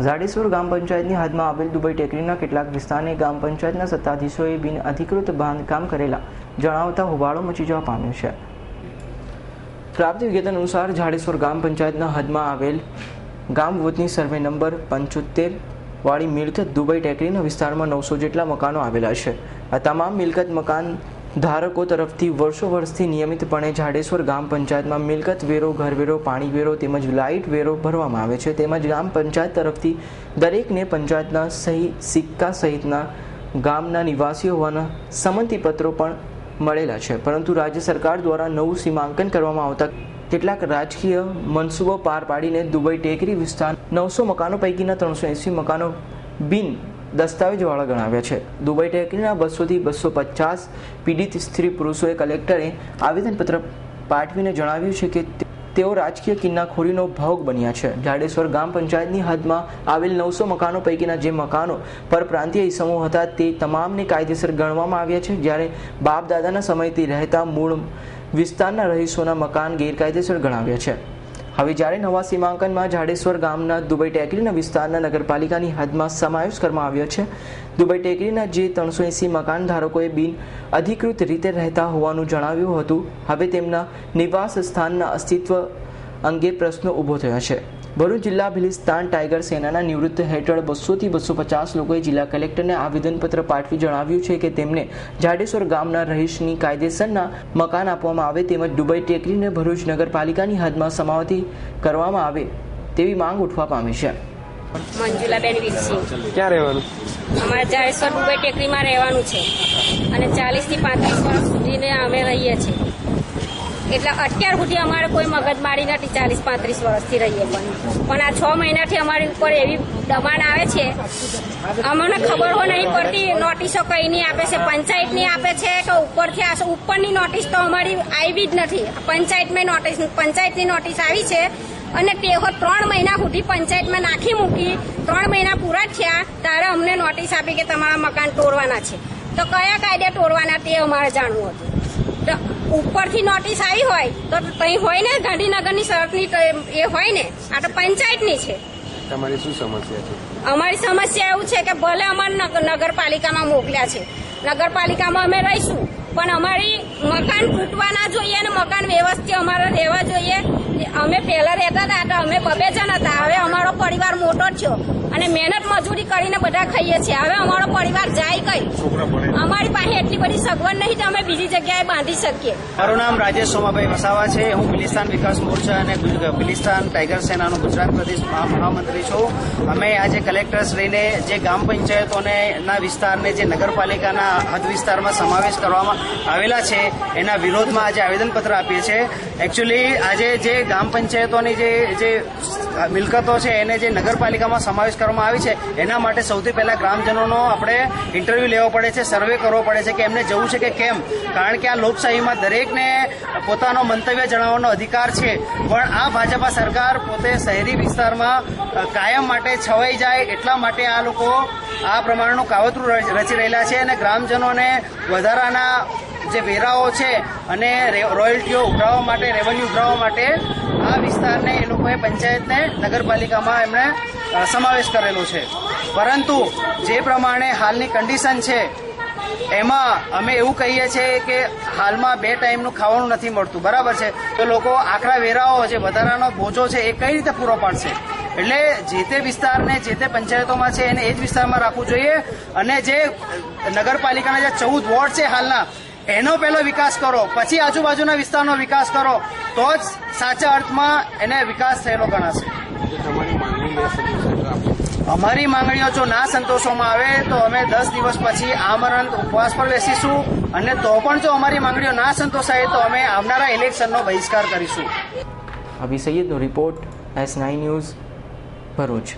ઝાડેશ્વર ગામ પંચાયતની હદમાં આવેલ દુબઈ ટેકરીના કેટલાક વિસ્તારને ગામ પંચાયતના સત્તાધીશોએ બિનઅધિકૃત બાંધકામ કરેલા જણાવતા હોબાળો મચી જવા પામ્યો છે। પ્રાપ્ત વિગત અનુસાર ઝાડેશ્વર ગામ પંચાયતના હદમાં આવેલ ગામ વોચની સર્વે નંબર 75 વાળી મિલકત દુબઈ ટેકરીના વિસ્તારમાં 900 જેટલા મકાનો આવેલા છે। આ તમામ મિલકત મકાન ધારકો તરફથી વર્ષોથી નિયમિતપણે ઝાડેશ્વર ગામ પંચાયતમાં મિલકત વેરો, ઘરવેરો, પાણી વેરો તેમજ લાઇટ વેરો ભરવામાં આવે છે। તેમજ ગામ પંચાયત તરફથી દરેકને પંચાયતના સહી સિક્કા સહિતના ગામના નિવાસીઓ હોવાના સંમતિપત્રો પણ મળેલા છે। પરંતુ રાજ્ય સરકાર દ્વારા નવું સીમાંકન કરવામાં આવતા કેટલાક રાજકીય મનસૂબો પાર પાડીને દુબઈ ટેકરી વિસ્તાર 900 મકાનો પૈકીના 380 મકાનો બિન દસ્તાવેજવાળા ગણાવ્યા છે। દુબઈ ટેકરીના 200 થી 250 પીડિત સ્ત્રી પુરુષોએ કલેક્ટરે આવેદનપત્ર પાઠવીને જણાવ્યું છે કે તેઓ રાજકીય કિન્નાખોરીનો ભોગ બન્યા છે। ઝાડેશ્વર ગામ પંચાયતની હદમાં આવેલ 900 મકાનો પૈકીના જે મકાનો પરપ્રાંતીય ઇસમો હતા તે તમામને કાયદેસર ગણવામાં આવ્યા છે, જ્યારે બાપ દાદાના સમયથી રહેતા મૂળ વિસ્તારના રહીશોના મકાન ગેરકાયદેસર ગણાવ્યા છે। હવે જ્યારે નવા સીમાંકનમાં ઝાડેશ્વર ગામના દુબઈ ટેકરીના વિસ્તારના નગરપાલિકાની હદમાં સમાવેશ કરવામાં આવ્યો છે। દુબઈ ટેકરીના જે 380 મકાન ધારકોએ બિન અધિકૃત રીતે રહેતા હોવાનું જણાવ્યું હતું, હવે તેમના નિવાસ સ્થાનના અસ્તિત્વ અંગે પ્રશ્નો ઊભો થયો છે। ભરૂચ જિલ્લા ભિલિસ્તાન ટાઈગર સેનાના નિવૃત્ત હેઠળ 200 થી 250 લોકોએ જિલ્લા કલેક્ટરને આવેદનપત્ર પાઠવી જણાવ્યું છે કે તેમને ઝાડેશ્વર ગામના રહીશની કાયદેસરના મકાન આપવામાં આવે તેમજ દુબઈ ટેકરીને ભરૂચ નગરપાલિકાની હદમાં સમાવતી કરવામાં આવે તેવી માંગ ઉઠવા પામી છે। મંજુલાબેન વીરસિંહ। ક્યાં રહેવાનું? અમારે ઝાડેશ્વર દુબઈ ટેકરીમાં રહેવાનું છે અને 40 થી 35 વર્ષ સુધી અમે રહીએ છીએ। એટલે અત્યાર સુધી અમારે કોઈ મગજમારી નથી, 40-35 વર્ષથી રહીએ પણ આ 6 મહિનાથી અમારી ઉપર એવી દબાણ આવે છે, અમને ખબર નહીં પડતી। નોટિસો કઈ નહીં આપે છે, પંચાયતની આપે છે કે ઉપરથી આવશે, ઉપરની નોટિસ તો અમારી આવી જ નથી। પંચાયતની નોટિસ આવી છે અને તેઓ 3 મહિના સુધી પંચાયતમાં નાખી મૂકી, 3 મહિના પૂરા થયા ત્યારે અમને નોટિસ આપી કે તમારા મકાન તોડવાના છે। તો કયા કાયદે તોડવાના તે અમારે જાણવું હતું। ઉપરથી નોટિસ આવી હોય તો કઈ હોય ને, ગાંધીનગરની શરતની એ હોય ને, આ તો પંચાયતની છે। તમારી શું સમસ્યા છે? અમારી સમસ્યા એવું છે કે ભલે અમારે નગરપાલિકામાં મોકલ્યા છે, નગરપાલિકામાં અમે રહીશું પણ અમારી મકાન તૂટવા ના જોઈએ અને મકાન વ્યવસ્થિત અમારે રહેવા જોઈએ। અમે પહેલા રહેતા હતા તો અમે 2 જણ હતા, હવે અમારો પરિવાર મોટો થયો અને મહેનત મજૂરી કરીને બધા ખાઈએ છીએ। હવે અમારો પરિવાર જાય કઈ? અમારી પાસે એટલી બધી સગવડ નહીં તો અમે બીજી જગ્યાએ બાંધી શકીએ। મારું નામ રાજેશ સોમાભાઈ વસાવા છે। હું ભિલિસ્તાન વિકાસ મોરચા અને ભિલિસ્તાન ટાઈગર સેનાનો ગુજરાત પ્રદેશ મહામંત્રી છું। અમે આજે કલેક્ટરશ્રીને જે ગામ પંચાયતોને ના વિસ્તારને જે નગરપાલિકાના હદ વિસ્તારમાં સમાવેશ કરવામાં આવેલા છે એના વિરોધમાં આજે આવેદનપત્ર આપીએ છીએ। એકચ્યુઅલી આજે જે ગામ પંચાયતોની જે મિલકતો છે એને જે નગરપાલિકામાં સમાવેશ કરવામાં આવી છે એના માટે સૌથી પહેલા ગ્રામજનોનો આપણે ઇન્ટરવ્યુ લેવો પડે છે, સર્વે કરવો પડે છે કે એમને જવું છે કે કેમ, કારણ કે આ લોકશાહીમાં દરેકને પોતાનો મંતવ્ય જણાવવાનો અધિકાર છે। પણ આ ભાજપા સરકાર પોતે શહેરી વિસ્તારમાં કાયમ માટે છવાઈ જાય એટલા માટે આ લોકો આ પ્રમાણેનું કાવતરું રચી રહેલા છે અને ગ્રામજનોને વધારાના જે વેરાઓ છે અને રોયલ્ટીઓ ઉઘરાવવા માટે, રેવન્યુ ઉઘરાવવા માટે આ વિસ્તારને એ લોકોએ પંચાયતને નગરપાલિકામાં એમણે સમાવેશ કરેલો છે। પરંતુ જે પ્રમાણે હાલની કન્ડિશન છે એમાં અમે એવું કહીએ છીએ કે હાલમાં 2 ટાઈમનું ખાવાનું નથી મળતું, બરાબર છે? તો લોકો આખરા વેરાઓ જે વધારાનો બોજો છે એ કઈ રીતે પૂરો પાડશે? એટલે જે તે વિસ્તારને જે તે પંચાયતોમાં છે એને એ જ વિસ્તારમાં રાખવું જોઈએ અને જે નગરપાલિકાના જે 14 વોર્ડ છે હાલના એનો પહેલો વિકાસ કરો, પછી આજુબાજુના વિસ્તારનો વિકાસ કરો, તો જ સાચા અર્થમાં એને વિકાસ થયેલો ગણાશે। અમારી માંગણીઓ જો ના સંતોષવામાં આવે તો અમે 10 દિવસ પછી આમરણ ઉપવાસ પર બેસીશું અને તો પણ જો અમારી માંગણીઓ ના સંતોષાય તો અમે આવનારા ઇલેક્શનનો બહિષ્કાર કરીશું। અભી સૈયદનો રિપોર્ટ, S9 ન્યૂઝ, ભરૂચ।